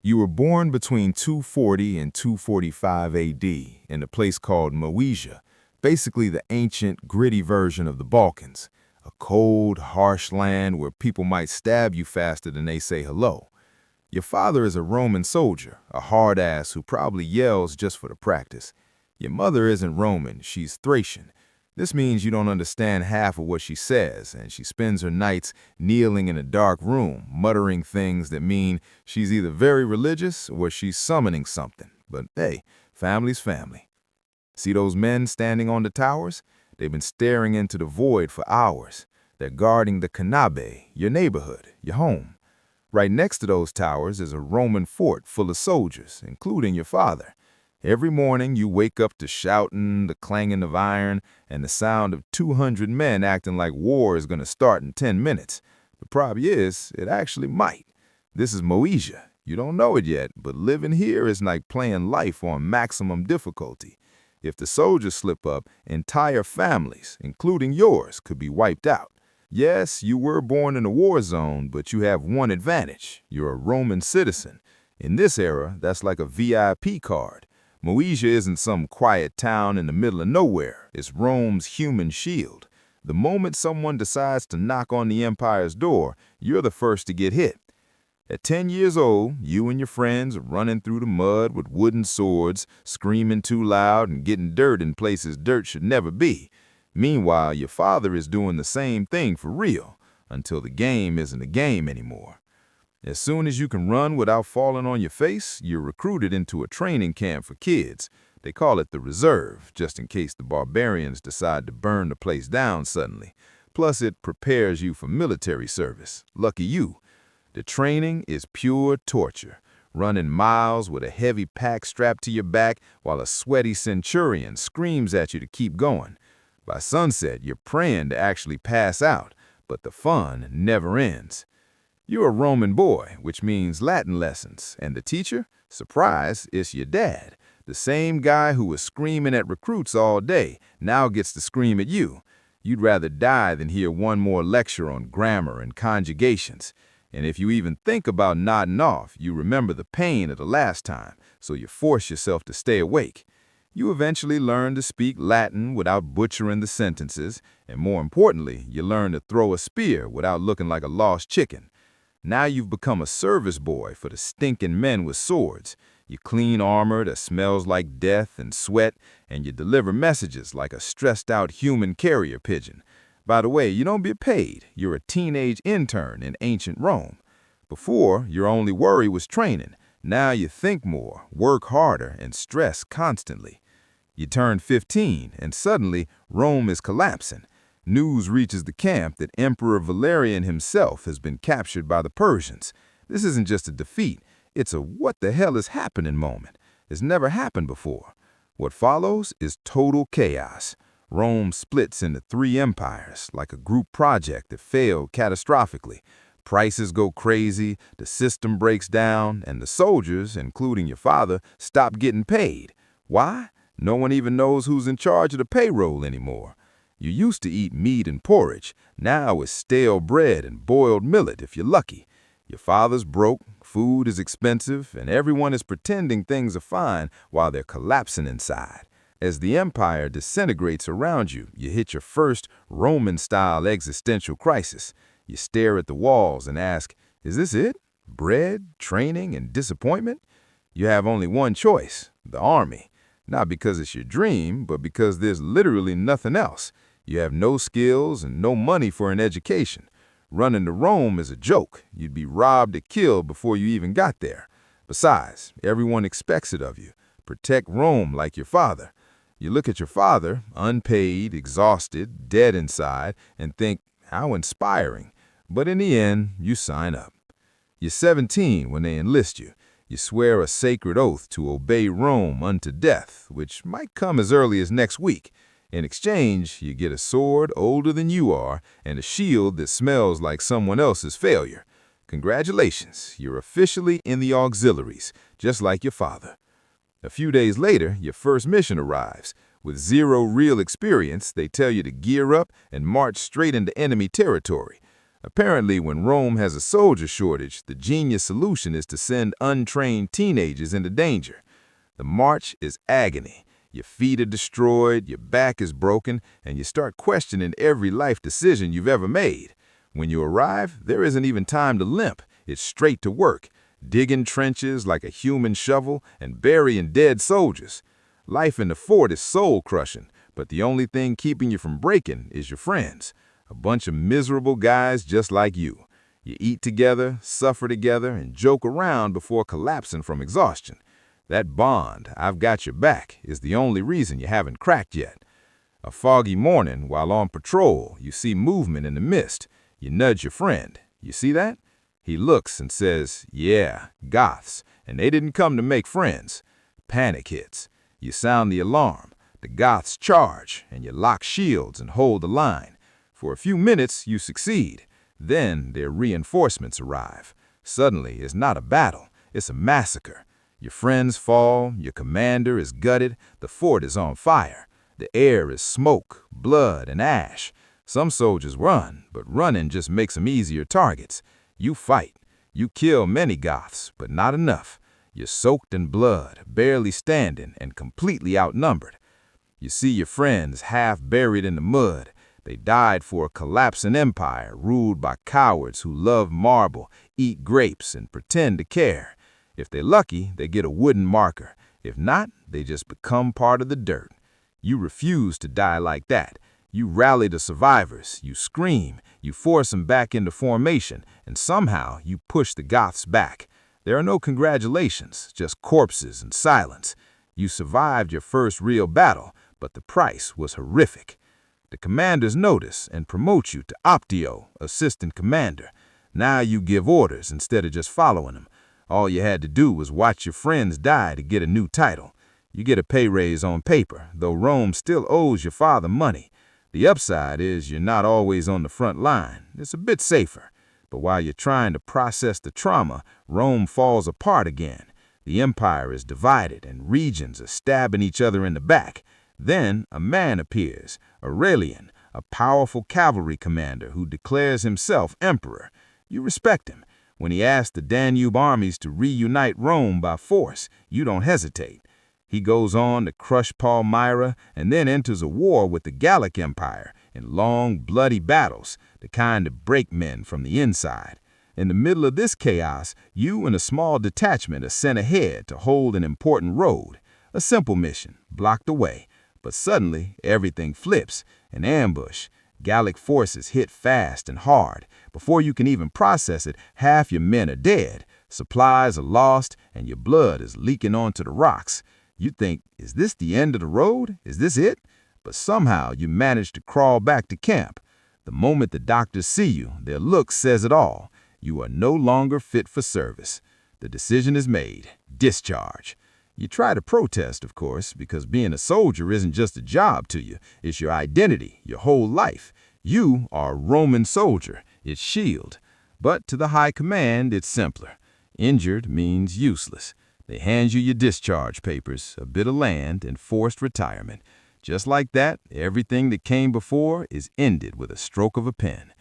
You were born between 240 and 245 AD in a place called Moesia, basically the ancient, gritty version of the Balkans, a cold, harsh land where people might stab you faster than they say hello. Your father is a Roman soldier, a hard ass who probably yells just for the practice. Your mother isn't Roman, she's Thracian. This means you don't understand half of what she says, and she spends her nights kneeling in a dark room, muttering things that mean she's either very religious or she's summoning something. But hey, family's family. See those men standing on the towers? They've been staring into the void for hours. They're guarding the Kanabe, your neighborhood, your home. Right next to those towers is a Roman fort full of soldiers, including your father. Every morning you wake up to shouting, the clanging of iron, and the sound of 200 men acting like war is going to start in 10 minutes. The problem is, it actually might. This is Moesia. You don't know it yet, but living here is like playing life on maximum difficulty. If the soldiers slip up, entire families, including yours, could be wiped out. Yes, you were born in a war zone, but you have one advantage. You're a Roman citizen. In this era, that's like a VIP card. Moesia isn't some quiet town in the middle of nowhere. It's Rome's human shield. The moment someone decides to knock on the empire's door, you're the first to get hit. At 10 years old, you and your friends are running through the mud with wooden swords, screaming too loud and getting dirt in places dirt should never be. Meanwhile, your father is doing the same thing for real, until the game isn't a game anymore. As soon as you can run without falling on your face, you're recruited into a training camp for kids. They call it the Reserve, just in case the barbarians decide to burn the place down suddenly. Plus, it prepares you for military service. Lucky you. The training is pure torture, running miles with a heavy pack strapped to your back while a sweaty centurion screams at you to keep going. By sunset, you're praying to actually pass out, but the fun never ends. You're a Roman boy, which means Latin lessons, and the teacher? Surprise, it's your dad. The same guy who was screaming at recruits all day now gets to scream at you. You'd rather die than hear one more lecture on grammar and conjugations. And if you even think about nodding off, you remember the pain of the last time, so you force yourself to stay awake. You eventually learn to speak Latin without butchering the sentences, and more importantly, you learn to throw a spear without looking like a lost chicken. Now you've become a service boy for the stinking men with swords. You clean armor that smells like death and sweat, and you deliver messages like a stressed-out human carrier pigeon. By the way, you don't get paid. You're a teenage intern in ancient Rome. Before, your only worry was training. Now you think more, work harder, and stress constantly. You turn 15, and suddenly Rome is collapsing. News reaches the camp that Emperor Valerian himself has been captured by the Persians. This isn't just a defeat, it's a what the hell is happening moment. It's never happened before. What follows is total chaos. Rome splits into 3 empires, like a group project that failed catastrophically. Prices go crazy, the system breaks down, and the soldiers, including your father, stop getting paid. Why? No one even knows who's in charge of the payroll anymore. You used to eat meat and porridge. Now it's stale bread and boiled millet if you're lucky. Your father's broke, food is expensive, and everyone is pretending things are fine while they're collapsing inside. As the empire disintegrates around you, you hit your first Roman-style existential crisis. You stare at the walls and ask, is this it? Bread, training, and disappointment? You have only one choice, the army. Not because it's your dream, but because there's literally nothing else. You have no skills and no money for an education. Running to Rome is a joke. You'd be robbed or killed before you even got there. Besides, everyone expects it of you. Protect Rome like your father. You look at your father, unpaid, exhausted, dead inside, and think, how inspiring. But in the end, you sign up. You're 17 when they enlist you. You swear a sacred oath to obey Rome unto death, which might come as early as next week. In exchange, you get a sword older than you are and a shield that smells like someone else's failure. Congratulations, you're officially in the auxiliaries, just like your father. A few days later, your first mission arrives. With 0 real experience, they tell you to gear up and march straight into enemy territory. Apparently, when Rome has a soldier shortage, the genius solution is to send untrained teenagers into danger. The march is agony. Your feet are destroyed, your back is broken, and you start questioning every life decision you've ever made. When you arrive, there isn't even time to limp. It's straight to work, digging trenches like a human shovel and burying dead soldiers. Life in the fort is soul-crushing, but the only thing keeping you from breaking is your friends. A bunch of miserable guys just like you. You eat together, suffer together, and joke around before collapsing from exhaustion. That bond, "I've got your back," is the only reason you haven't cracked yet. A foggy morning, while on patrol, you see movement in the mist. You nudge your friend. "You see that?" He looks and says, "Yeah, Goths, and they didn't come to make friends." Panic hits. You sound the alarm. The Goths charge, and you lock shields and hold the line. For a few minutes, you succeed. Then their reinforcements arrive. Suddenly, it's not a battle, it's a massacre. Your friends fall, your commander is gutted, the fort is on fire. The air is smoke, blood, and ash. Some soldiers run, but running just makes them easier targets. You fight. You kill many Goths, but not enough. You're soaked in blood, barely standing, and completely outnumbered. You see your friends half buried in the mud. They died for a collapsing empire ruled by cowards who love marble, eat grapes, and pretend to care. If they're lucky, they get a wooden marker. If not, they just become part of the dirt. You refuse to die like that. You rally the survivors, you scream, you force them back into formation, and somehow you push the Goths back. There are no congratulations, just corpses and silence. You survived your first real battle, but the price was horrific. The commanders notice and promote you to Optio, assistant commander. Now you give orders instead of just following them. All you had to do was watch your friends die to get a new title. You get a pay raise on paper, though Rome still owes your father money. The upside is you're not always on the front line. It's a bit safer. But while you're trying to process the trauma, Rome falls apart again. The empire is divided and regions are stabbing each other in the back. Then a man appears, Aurelian, a powerful cavalry commander who declares himself emperor. You respect him. When he asks the Danube armies to reunite Rome by force, you don't hesitate. He goes on to crush Palmyra and then enters a war with the Gallic Empire in long, bloody battles, the kind that break men from the inside. In the middle of this chaos, you and a small detachment are sent ahead to hold an important road. A simple mission, blocked away. But suddenly, everything flips. An ambush. Gallic forces hit fast and hard. Before you can even process it, half your men are dead. Supplies are lost, and your blood is leaking onto the rocks. You think, is this the end of the road? Is this it? But somehow you manage to crawl back to camp. The moment the doctors see you, their look says it all. You are no longer fit for service. The decision is made. Discharge. You try to protest, of course, because being a soldier isn't just a job to you. It's your identity, your whole life. You are a Roman soldier. It's shield. But to the high command, it's simpler. Injured means useless. They hand you your discharge papers, a bit of land, and forced retirement. Just like that, everything that came before is ended with a stroke of a pen.